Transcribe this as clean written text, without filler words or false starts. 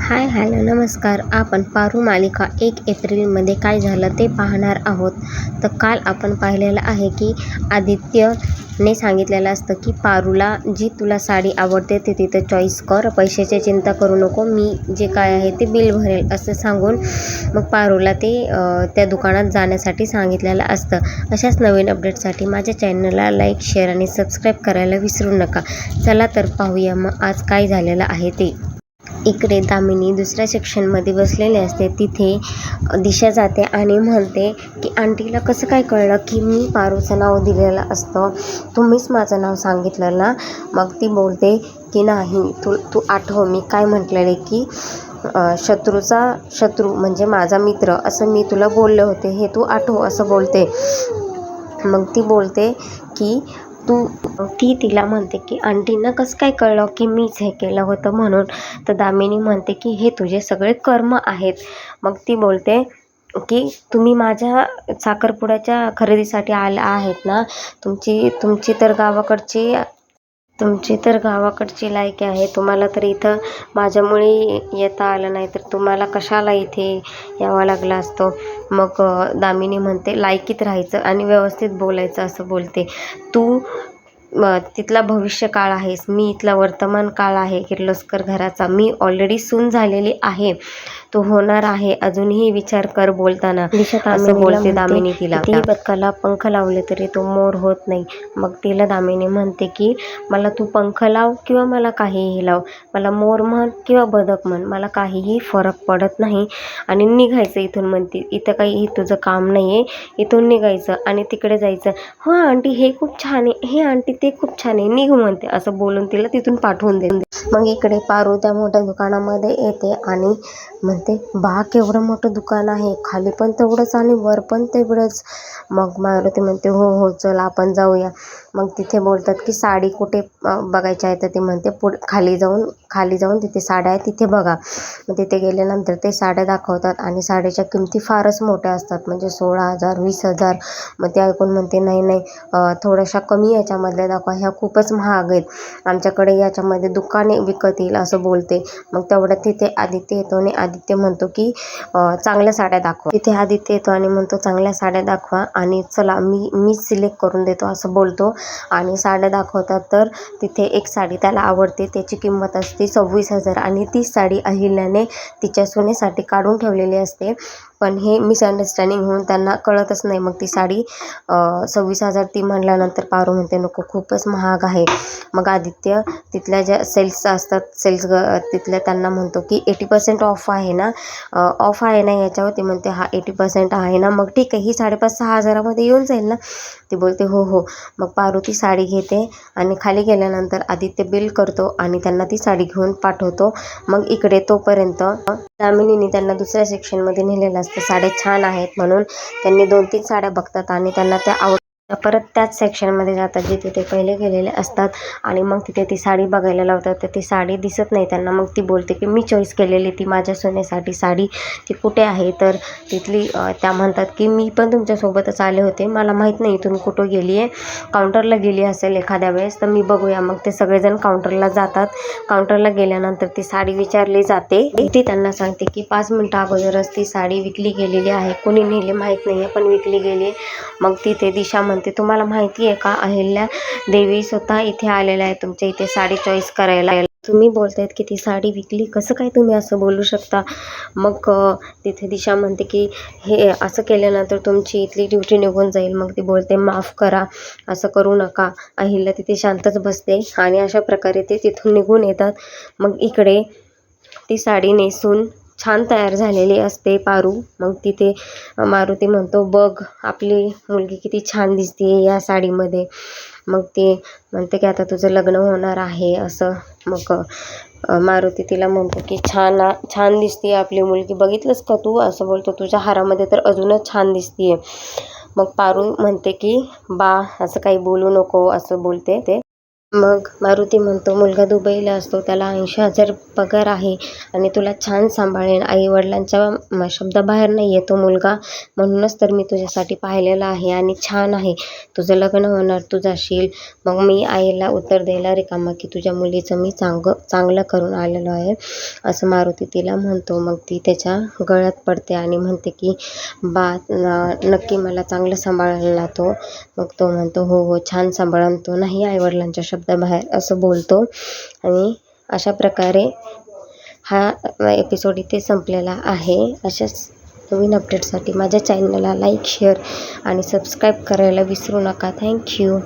Hi hello नमस्कार. आपण पारू मालिका 1 एप्रिलमध्ये काय झालं ते पाहणार आहोत. तर काल आपण पाहिलेलं आहे की आदित्यने सांगितलेलं असतं की पारूला जी तुला साडी आवडते ते तिथे चॉईस कर, पैशाची चिंता करू नको, मी जे काय आहे ते बिल भरेल असं सांगून मग पारूला ते त्या दुकानात जाण्यासाठी सांगितलेलं असतं. अशाच नवीन अपडेटसाठी माझ्या चॅनलला लाईक, शेअर आणि सबस्क्राईब करायला विसरू नका. चला तर पाहूया मग आज काय झालेलं आहे ते. इकडे दामिनी दुसऱ्या सेक्शनमध्ये बसलेले असते. तिथे दिशा जाते आणि म्हणते की आंटीला कसं काय कळलं की मी पारूचं नाव दिलेलं असतं, तुम्हीच माझं नाव सांगितलं ना. मग ती बोलते की नाही, तू आठव मी काय म्हटलेले की शत्रूचा शत्रू म्हणजे माझा मित्र असं मी तुला बोलले होते, हे तू आठव असं बोलते. मग ती बोलते की ती तिला म्हणते की आंटींना कसं काय कळलं की मीच हे केलं होतं म्हणून. तर दामिनी म्हणते की हे तुझे सगळे कर्म आहेत. मग ती बोलते की तुम्ही माझ्या साखरपुड्याच्या खरेदीसाठी आला आहेत ना, तुमची तर गावाकडची लायकी आहे, तुम्हाला तर इथं माझ्यामुळे येता आलं नाही तर तुम्हाला कशाला इथे यावं लागलं असतं. मग दामिनी म्हणते लायकीत राहायचं आणि व्यवस्थित बोलायचं असं बोलते. तू तिथला भविष्यकाळ आहेस, मी इथला वर्तमान काळ आहे किर्लोस्कर घराचा. मी ऑलरेडी सून झालेली आहे, तो होणार आहे, अजूनही विचार कर बोलताना असं बोलते दामिनी तिला. ती बदकाला पंख लावले तरी तो मोर होत नाही. मग तिला दामिनी म्हणते की मला तू पंख लाव किंवा मला काहीही लाव, मला मोर म्हण किंवा बदक म्हण, मला काहीही फरक पडत नाही आणि निघायचं इथून म्हणते. इथं काही तुझं काम नाही आहे, इथून निघायचं आणि तिकडे जायचं. हो आंटी हे खूप छान आहे, हे आंटी ते खूप छान आहे, निघ म्हणते असं बोलून तिला तिथून पाठवून दे. मग इकडे पारू त्या मोठ्या दुकानामध्ये येते आणि म्हणते बा केवढं मोठं दुकान आहे, खाली पण तेवढंच आणि वर पण तेवढंच. मग मारुती म्हणते हो हो चल आपण जाऊया. मग तिथे बोलतात की साडी कुठे बघायची आहे, तर ती म्हणते खाली जाऊन तिथे साड्या आहेत तिथे बघा. मग तिथे गेल्यानंतर ते साड्या दाखवतात आणि साड्याच्या किमती फारच मोठ्या असतात, म्हणजे 16,000 20,000. मग ते ऐकून म्हणते नाही थोड्याशा कमी याच्यामधल्या दाखवा, ह्या खूपच महाग आहेत, आमच्याकडे याच्यामध्ये दुकाने विकत येईल असं बोलते. मग तेवढ्यात तिथे आदित्य येतो आणि आदित्य म्हणतो की चांगल्या साड्या दाखवा. तिथे आदित्य येतो आणि म्हणतो चांगल्या साड्या दाखवा आणि चला मीच सिलेक्ट करून देतो असं बोलतो. आणि साड्या दाखवतात तर तिथे एक साडी त्याला आवडते, त्याची किंमत असते 26,000 आणि ती साडी अहिल्याने तिच्या सुनेसाठी काढून ठेवलेली असते. पण हे मिसअंडरस्टँडिंग होऊन त्यांना कळतच नाही. मग ती साडी 26,000 ती म्हणल्यानंतर पारू म्हणते नको खूपच महाग आहे. मग आदित्य तिथल्या ज्या सेल्स असतात तिथल्या त्यांना म्हणतो की 80% ऑफ आहे ना, ऑफ आहे ना याच्यावरती. म्हणते हा 80% आहे ना, मग ठीक आहे, ही 5,500-6,000मध्ये येऊन जाईल ना. ती बोलते हो हो. मग पारू ती साडी घेते आणि खाली गेल्यानंतर आदित्य बिल करतो आणि त्यांना ती साडी घेऊन पाठवतो. मग इकडे तोपर्यंत दामिनीने त्यांना दुसऱ्या सेक्शनमध्ये नेलेलं असतं. साड्या छान आहेत म्हणून त्यांनी 2-3 साड्या बघतात आणि त्यांना त्या परत त्याच सेक्शनमध्ये जातात जिथे ते पहिले गेलेले असतात आणि मग तिथे ती साडी बघायला लावतात. तर ती साडी दिसत नाही त्यांना. मग ती बोलते की मी चॉईस केलेली ती माझ्या सोन्यासाठी साडी, ती कुठे आहे. तर तिथली त्या म्हणतात की मी पण तुमच्यासोबतच आले होते, मला माहीत नाही इथून कुठं गेली आहे, काउंटरला गेली असेल एखाद्या वेळेस, तर मी बघूया. मग ते सगळेजण काउंटरला जातात. काउंटरला गेल्यानंतर ती साडी विचारली जाते. ती त्यांना सांगते की 5 मिनिटं अगोदरच ती साडी विकली गेलेली आहे, कोणी नेली माहीत नाही आहे पण विकली गेली आहे. मग तिथे दिशा म्हणते तुम्हाला माहिती आहे का, अहिल्या देवी स्वतः इथे आलेल्या आहे तुमच्या इथे साडी चॉईस करायला. तुम्ही बोलतायत की ती साडी विकली, कसं काय तुम्ही असं बोलू शकता. मग तिथे दिशा म्हणते की हे असं केल्यानंतर तुमची इथली ड्युटी निघून जाईल. मग ती बोलते माफ करा, असं करू नका. अहिल्या तिथे शांतच बसते आणि अशा प्रकारे ते तिथून निघून येतात. मग इकडे ती साडी नेसून छान तयार झालेली असते पारू. मग तिथे मारुती म्हणतो बघ आपली मुलगी किती छान दिसते या साडीमध्ये. मग ती म्हणते की आता तुझं लग्न होणार आहे असं. मग मारुती तिला म्हणतो की छान दिसते आपली मुलगी, बघितलंस का तू असं बोलतो, तुझ्या हारामध्ये तर अजूनच छान दिसते. मग पारू म्हणते की बा असं काही बोलू नको असं बोलते ते. मग मारुती म्हणतो, मुलगा दुबईला असतो, त्याला 80,000 पगार आहे आणि तुला छान सांभाळेन. आईवडिलांच्या शब्दाबाहेर नाही आहे तो मुलगा, म्हणूनच तर मी तुझ्यासाठी पाहिलेला आहे आणि छान आहे. तुझं लग्न होणार, तू जाशील. मग मी आईला उत्तर द्यायला रिकामा की तुझ्या मुलीचं मी चांगलं करून आलेलो आहे, असं मारुती तिला म्हणतो. मग ती त्याच्या गळ्यात पडते आणि म्हणते की नक्की मला चांगलं सांभाळायला ना तो. मग तो म्हणतो, हो हो छान सांभाळून, तो नाही आईवडिलांच्या शब्दाबाहेर, असं बोलतो. आणि अशा प्रकारे हा एपिसोड इथे संपलेला आहे. अशाच नवीन अपडेटसाठी माझ्या चॅनलला लाईक, शेअर आणि सबस्क्राईब करायला विसरू नका. थँक्यू.